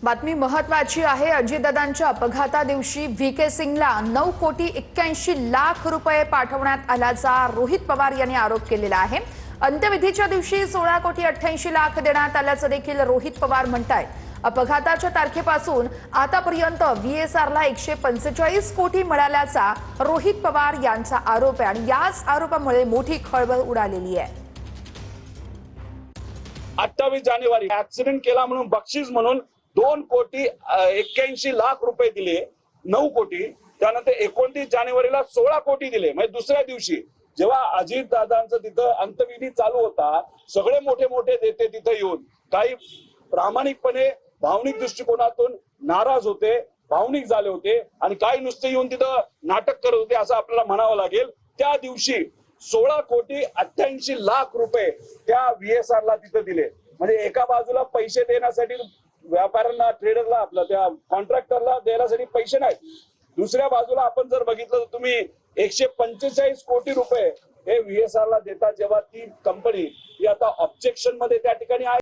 बातमी महत्वाची आहे। अजितदादांच्या अपघाता दिवशी व्हीके सिंगला 9,81,00,000 रुपये पाठवण्यात आल्याचा रोहित पवार यांनी आरोप केलेला आहे। अंत्यविधीच्या दिवशी 16,88,00,000 देण्यात आल्याचं देखील रोहित पवार म्हणतायत। अपघाताच्या तारखेपासून आतापर्यंत व्हीएसआरला 145 कोटी मिळाल्याचा रोहित पवार यांचा आरोप आहे आणि याच आरोपामुळे मोठी खळबळ उडालेली आहे। 28 जानेवारी ऍक्सिडेंट केला म्हणून बक्षीस म्हणून 2,81,00,000 रुपये दिले, 9 कोटी। त्यानंतर 29 जानेवारीला 16 कोटी दिले। म्हणजे दुसऱ्या दिवशी जेव्हा अजित दादांचं तिथं अंत्यविधी चालू होता, सगळे मोठे मोठे नेते तिथं येऊन काही प्रामाणिकपणे भावनिक दृष्टिकोनातून नाराज होते, भावनिक झाले होते आणि काही नुसते येऊन तिथं नाटक करत होते असं आपल्याला म्हणावं लागेल। त्या दिवशी 16,88,00,000 रुपये त्या व्हीएसआरला तिथं दिले। म्हणजे एका बाजूला पैसे देण्यासाठी व्यापाऱ्यांना, ट्रेडरला, आपल्या त्या कॉन्ट्रॅक्टरला देण्यासाठी पैसे नाहीत, दुसऱ्या बाजूला आपण जर बघितलं तर तुम्ही 145 कोटी रुपये हे व्हीएसआरला देतात, जेव्हा ती कंपनी ही आता ऑब्जेक्शन मध्ये त्या ठिकाणी आहे।